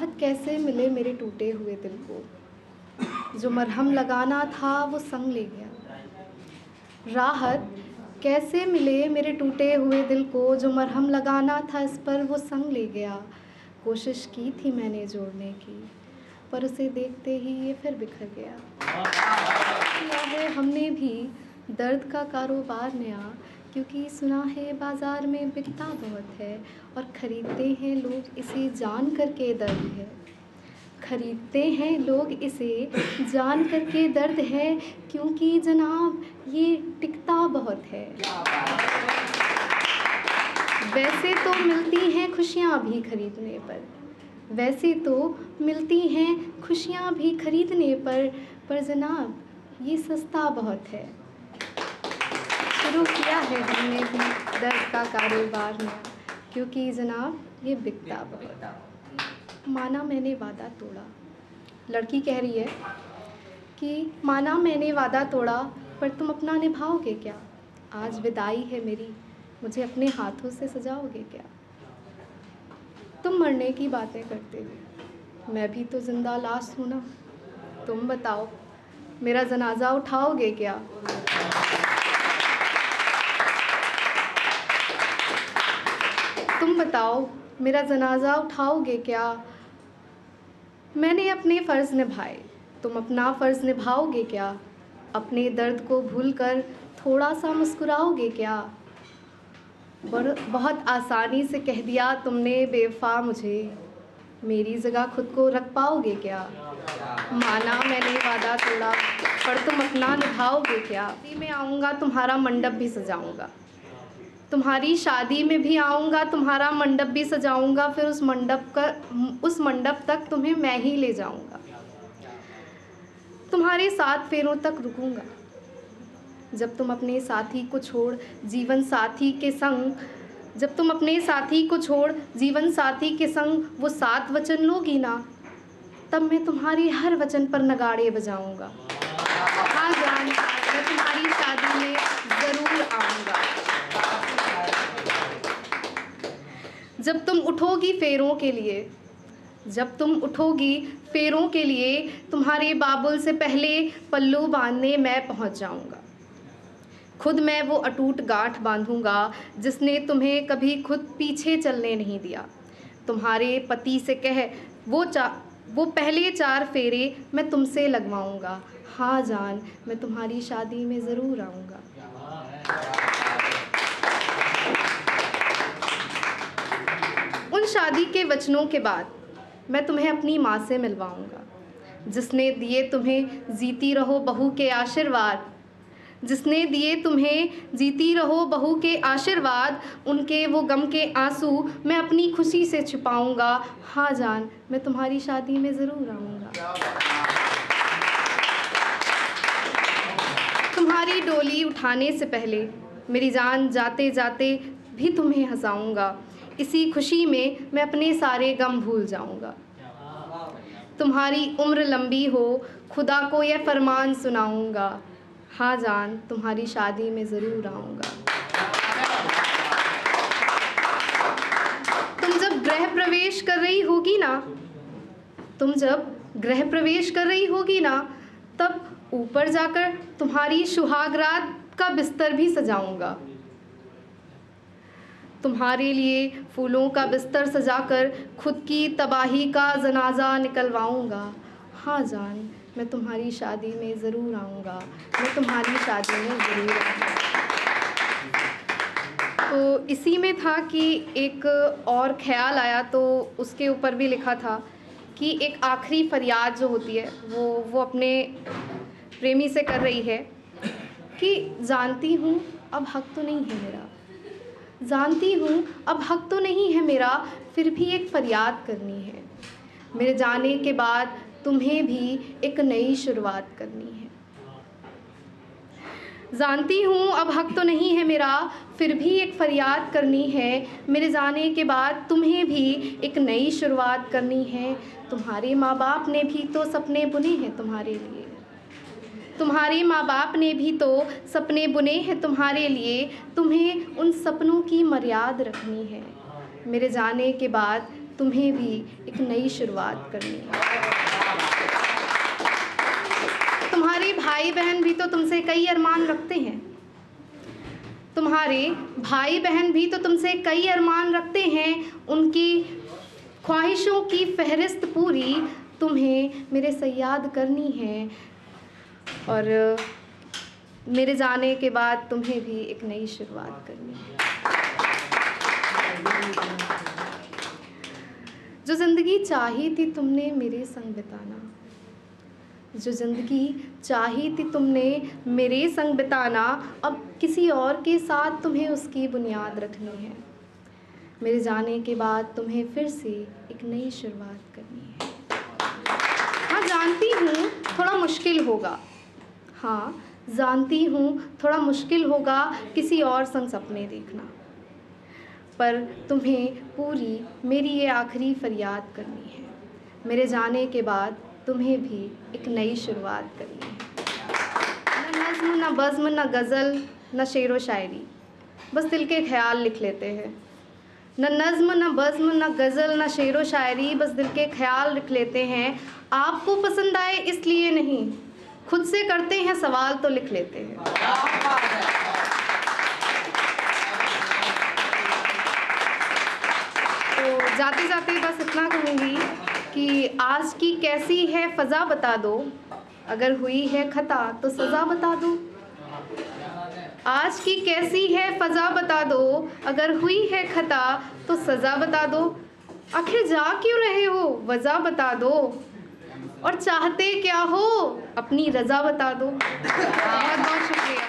राहत कैसे मिले मेरे टूटे हुए दिल को, जो मरहम लगाना था वो संग ले गया। राहत कैसे मिले मेरे टूटे हुए दिल को, जो मरहम लगाना था इस पर वो संग ले गया। कोशिश की थी मैंने जोड़ने की, पर उसे देखते ही ये फिर बिखर गया। किया है हमने भी दर्द का कारोबार नया, क्योंकि सुना है बाज़ार में बिकता बहुत है, और ख़रीदते हैं लोग इसे जान कर के दर्द है। खरीदते हैं लोग इसे जान कर के दर्द है, क्योंकि जनाब ये टिकता बहुत है। वैसे तो मिलती हैं खुशियाँ भी खरीदने पर, वैसे तो मिलती हैं खुशियाँ भी खरीदने पर जनाब ये सस्ता बहुत है। शुरू किया है हमने भी दर्द का कारोबार में, क्योंकि जनाब ये बिकता बहुत। माना मैंने वादा तोड़ा, लड़की कह रही है कि माना मैंने वादा तोड़ा, पर तुम अपना निभाओगे क्या? आज विदाई है मेरी, मुझे अपने हाथों से सजाओगे क्या? तुम मरने की बातें करते हो, मैं भी तो जिंदा लाश हूँ ना। तुम बताओ मेरा जनाजा उठाओगे क्या? तुम बताओ मेरा जनाजा उठाओगे क्या? मैंने अपने फ़र्ज़ निभाए, तुम अपना फ़र्ज़ निभाओगे क्या? अपने दर्द को भूलकर थोड़ा सा मुस्कुराओगे क्या? बहुत आसानी से कह दिया तुमने बेवफा मुझे, मेरी जगह खुद को रख पाओगे क्या? माना मैंने वादा तोड़ा, पर तुम अपना निभाओगे क्या? शादी में आऊँगा तुम्हारा मंडप भी सजाऊँगा, तुम्हारी शादी में भी आऊँगा, तुम्हारा मंडप भी सजाऊँगा, फिर उस मंडप तक तुम्हें मैं ही ले जाऊँगा। तुम्हारे 7 फेरों तक रुकूँगा, जब तुम अपने साथी को छोड़ जीवन साथी के संग, जब तुम अपने साथी को छोड़ जीवन साथी के संग वो 7 वचन लोगी ना, तब मैं तुम्हारी हर वचन पर नगाड़े बजाऊँगा। हाँ जान, मैं तुम्हारी शादी में ज़रूर आऊँगा। जब तुम उठोगी फेरों के लिए, जब तुम उठोगी फेरों के लिए, तुम्हारे बाबुल से पहले पल्लू बांधने मैं पहुंच जाऊंगा। खुद मैं वो अटूट गांठ बांधूंगा जिसने तुम्हें कभी खुद पीछे चलने नहीं दिया। तुम्हारे पति से कह वो पहले 4 फेरे मैं तुमसे लगवाऊंगा। हाँ जान, मैं तुम्हारी शादी में ज़रूर आऊँगा। उन शादी के वचनों के बाद मैं तुम्हें अपनी माँ से मिलवाऊंगा, जिसने दिए तुम्हें जीती रहो बहू के आशीर्वाद, जिसने दिए तुम्हें जीती रहो बहू के आशीर्वाद। उनके वो गम के आंसू मैं अपनी खुशी से छुपाऊंगा। हाँ जान, मैं तुम्हारी शादी में ज़रूर आऊँगा। तुम्हारी डोली उठाने से पहले मेरी जान जाते जाते भी तुम्हें हंसाऊंगा। इसी खुशी में मैं अपने सारे गम भूल जाऊंगा। तुम्हारी उम्र लंबी हो, खुदा को यह फरमान सुनाऊंगा। हाँ जान, तुम्हारी शादी में ज़रूर आऊँगा। तुम जब गृह प्रवेश कर रही होगी ना, तुम जब गृह प्रवेश कर रही होगी ना, तब ऊपर जाकर तुम्हारी सुहागरात का बिस्तर भी सजाऊंगा। तुम्हारे लिए फूलों का बिस्तर सजाकर खुद की तबाही का जनाजा निकलवाऊंगा। हाँ जान, मैं तुम्हारी शादी में ज़रूर आऊँगा। मैं तुम्हारी शादी में ज़रूर आऊँगा। तो इसी में था कि एक और ख्याल आया, तो उसके ऊपर भी लिखा था कि एक आखिरी फरियाद जो होती है वो अपने प्रेमी से कर रही है कि जानती हूँ अब हक तो नहीं है मेरा, जानती हूँ अब हक तो नहीं है मेरा, फिर भी एक फ़रियाद करनी है। मेरे जाने के बाद तुम्हें भी एक नई शुरुआत करनी है। जानती हूँ अब हक तो नहीं है मेरा, फिर भी एक फ़रियाद करनी है। मेरे जाने के बाद तुम्हें भी एक नई शुरुआत करनी है। तुम्हारे माँ बाप ने भी तो सपने बुने हैं तुम्हारे लिए, तुम्हारे माँ बाप ने भी तो सपने बुने हैं तुम्हारे लिए। तुम्हें उन सपनों की मर्याद रखनी है। मेरे जाने के बाद तुम्हें भी एक एक नई शुरुआत करनी है। तुम्हारे भाई बहन भी तो तुमसे कई अरमान रखते हैं। तुम्हारे भाई बहन भी तो तुमसे कई अरमान रखते हैं। उनकी ख्वाहिशों की फहरिस्त पूरी तुम्हें मेरे से याद करनी है, और मेरे जाने के बाद तुम्हें भी एक नई शुरुआत करनी है। जो ज़िंदगी चाही थी तुमने मेरे संग बिताना, जो ज़िंदगी चाही थी तुमने मेरे संग बिताना, अब किसी और के साथ तुम्हें उसकी बुनियाद रखनी है। मेरे जाने के बाद तुम्हें फिर से एक नई शुरुआत करनी है। हाँ जानती हूँ थोड़ा मुश्किल होगा, हाँ जानती हूँ थोड़ा मुश्किल होगा किसी और संग सपने देखना, पर तुम्हें पूरी मेरी ये आखिरी फरियाद करनी है। मेरे जाने के बाद तुम्हें भी एक नई शुरुआत करनी है। न नज़्म न बज़्म न गज़ल न शेर व शायरी, बस दिल के ख्याल लिख लेते हैं। न नज़्म न बज़्म न गज़ल न शेर व शायरी, बस दिल के ख्याल लिख लेते हैं। आपको पसंद आए इसलिए नहीं, खुद से करते हैं सवाल तो लिख लेते हैं। तो जाते जाते बस इतना कहूँगी कि आज की कैसी है फ़ज़ा बता दो, अगर हुई है ख़ता तो सज़ा बता दो। आज की कैसी है फ़ज़ा बता दो, अगर हुई है ख़ता तो सज़ा बता दो। आखिर जा क्यों रहे हो वजह बता दो, और चाहते क्या हो अपनी रज़ा बता दो। बहुत बहुत शुक्रिया।